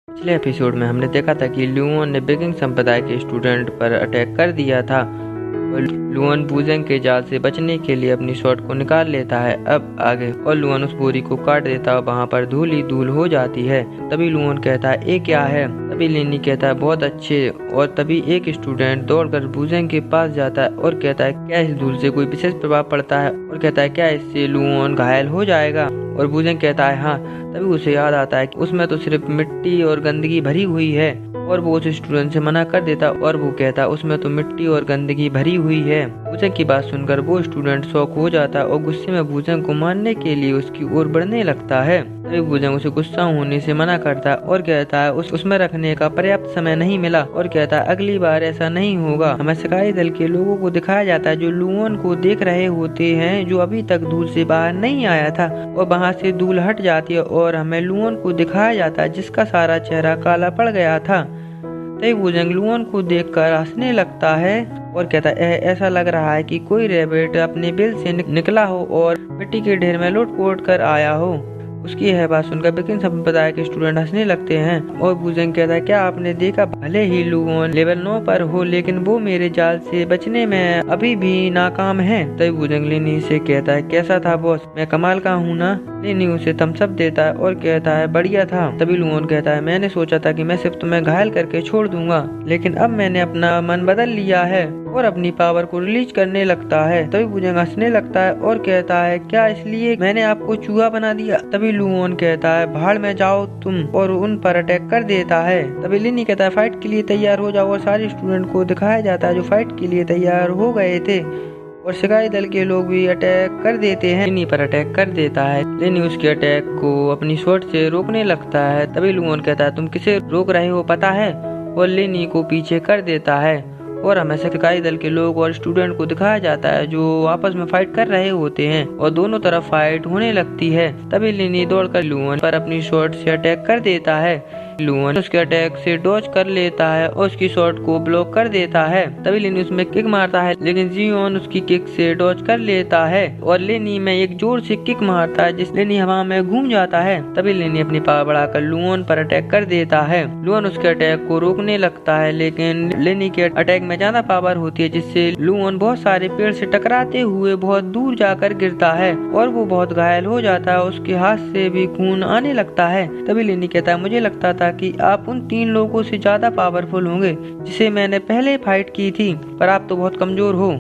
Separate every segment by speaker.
Speaker 1: पिछले एपिसोड में हमने देखा था कि लुओन ने विकिंग संप्रदाय के स्टूडेंट पर अटैक कर दिया था और लुओन वुजेंग के जाल से बचने के लिए अपनी शॉट को निकाल लेता है। अब आगे और लुओन उस बोरी को काट देता है, वहाँ पर धूल ही धूल हो जाती है। तभी लुओन कहता है ये क्या है। तभी लेनी कहता है बहुत अच्छे। और तभी एक स्टूडेंट दौड़कर वुजेंग के पास जाता है और कहता है क्या इस धूल से कोई विशेष प्रभाव पड़ता है, और कहता है क्या इससे लुओन घायल हो जाएगा। और वुजेंग कहता है हाँ। तभी उसे याद आता है कि उसमें तो सिर्फ मिट्टी और गंदगी भरी हुई है, और वो उस स्टूडेंट से मना कर देता और वो कहता उसमें तो मिट्टी और गंदगी भरी हुई है। वुजेंग की बात सुनकर वो स्टूडेंट शॉक हो जाता है और गुस्से में वुजेंग को मारने के लिए उसकी ओर बढ़ने लगता है। तभी वुजेंग उसे गुस्सा होने से मना करता है और कहता है उसमें रखने का पर्याप्त समय नहीं मिला, और कहता है अगली बार ऐसा नहीं होगा। हमें शिकारी दल के लोगों को दिखाया जाता है जो लुओन को देख रहे होते हैं, जो अभी तक धूल से बाहर नहीं आया था, और वहाँ से धूल हट जाती है और हमें लुओन को दिखाया जाता है जिसका सारा चेहरा काला पड़ गया था। तभी वुजेंग लुओन को देखकर हंसने लगता है और कहता है ऐसा लग रहा है कि कोई रैबिट अपने बिल से निकला हो और मिट्टी के ढेर में लौट कर आया हो। उसकी यह बात सुनकर विकिंग संप्रदाय के स्टूडेंट हंसने लगते हैं और वुजेंग कहता है क्या आपने देखा, भले ही लुओन लेवल 9 पर हो लेकिन वो मेरे जाल से बचने में अभी भी नाकाम है। तभी वुजेंग लेनी से कहता है कैसा था बॉस, मैं कमाल का हूँ ना। लेनी उसे थम्स अप देता है और कहता है बढ़िया था। तभी लुओन कहता है मैंने सोचा था कि मैं सिर्फ तुम्हें घायल करके छोड़ दूंगा, लेकिन अब मैंने अपना मन बदल लिया है और अपनी पावर को रिलीज करने लगता है। तभी वुजेंग हंसने लगता है और कहता है क्या इसलिए मैंने आपको चूहा बना दिया। तभी लुओन कहता है भाड़ में जाओ तुम, और उन पर अटैक कर देता है। तभी लिनी कहता है फाइट के लिए तैयार हो जाओ, और सारे स्टूडेंट को दिखाया जाता है जो फाइट के लिए तैयार हो गए थे, और शिकारी दल के लोग भी अटैक कर देते हैं। लेनी पर अटैक कर देता है। लेनी उसके अटैक को अपनी शॉट से रोकने लगता है। तभी लुओन कहता है तुम किसे रोक रहे हो पता है, और लेनी को पीछे कर देता है। और हमें शिकारी दल के लोग और स्टूडेंट को दिखाया जाता है जो आपस में फाइट कर रहे होते हैं और दोनों तरफ फाइट होने लगती है। तभी लेनी दौड़कर लुओन पर अपनी शॉट से अटैक कर देता है। लुओन उसके अटैक से डॉज कर लेता है और उसकी शॉट को ब्लॉक कर देता है। तभी लेनी उसमें किक मारता है, लेकिन जियोन उसकी किक से डॉज कर लेता है और लेनी में एक जोर से किक मारता है जिस लेनी हवा में घूम जाता है। तभी लेनी अपनी पावर बढ़ाकर लुओन पर अटैक कर देता है। लुओन उसके अटैक को रोकने लगता है, लेकिन लेनी के अटैक में ज्यादा पावर होती है जिससे लुओन बहुत सारे पेड़ से टकराते हुए बहुत दूर जाकर गिरता है और वो बहुत घायल हो जाता है। उसके हाथ से भी खून आने लगता है। तभी लेनी कहता है मुझे लगता था कि आप उन 3 लोगों से ज्यादा पावरफुल होंगे जिसे मैंने पहले फाइट की थी, पर आप तो बहुत कमजोर हो।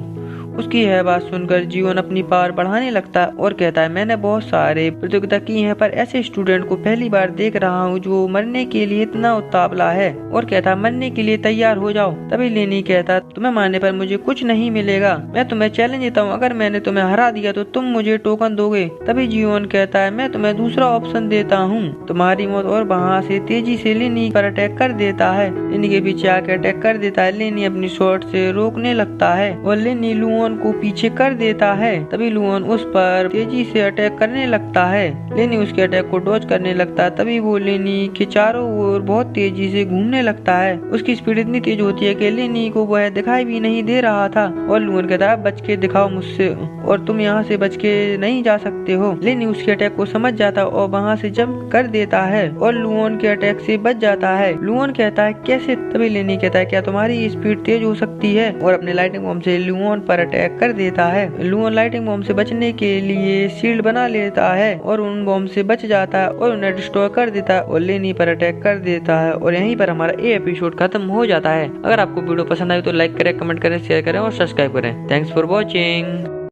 Speaker 1: उसकी यह बात सुनकर जीवन अपनी पावर बढ़ाने लगता है और कहता है मैंने बहुत सारे प्रतियोगिता की है, पर ऐसे स्टूडेंट को पहली बार देख रहा हूँ जो मरने के लिए इतना उतावला है, और कहता है मरने के लिए तैयार हो जाओ। तभी लेनी कहता तुम्हें मारने पर मुझे कुछ नहीं मिलेगा, मैं तुम्हें चैलेंज देता हूँ, अगर मैंने तुम्हें हरा दिया तो तुम मुझे टोकन दोगे। तभी जीवन कहता है मैं तुम्हें दूसरा ऑप्शन देता हूँ, तुम्हारी मौत, और वहाँ से तेजी से लेनी पर अटैक कर देता है। लेनी के पीछे आके अटैक कर देता है। लेनी अपनी शॉट से रोकने लगता है और लेनी लुओन को पीछे कर देता है। तभी लुओन उस पर तेजी से अटैक करने लगता है। लेनी उसके अटैक को डॉज करने लगता है। तभी वो लेनी के चारों ओर बहुत तेजी से घूमने लगता है। उसकी स्पीड इतनी तेज होती है कि लेनी को वह दिखाई भी नहीं दे रहा था। और लुओन कहता है बच के दिखाओ मुझसे, और तुम यहाँ से बच के नहीं जा सकते हो। लेनी उसके अटैक को समझ जाता है और वहाँ से जंप कर देता है और लुओन के अटैक से बच जाता है। लुओन कहता है कैसे। तभी लेनी कहता है क्या तुम्हारी स्पीड तेज हो सकती है, और अपने लाइटिंग बम से लुओन पर अटैक कर देता है। लुओन लाइटिंग बम से बचने के लिए शील्ड बना लेता है और उन बम से बच जाता है और उन्हें डिस्ट्रॉय कर देता है और लेनी पर अटैक कर देता है। और यहीं पर हमारा ये एपिसोड खत्म हो जाता है। अगर आपको वीडियो पसंद आई तो लाइक करें, कमेंट करें, शेयर करें और सब्सक्राइब करें। Thanks for watching.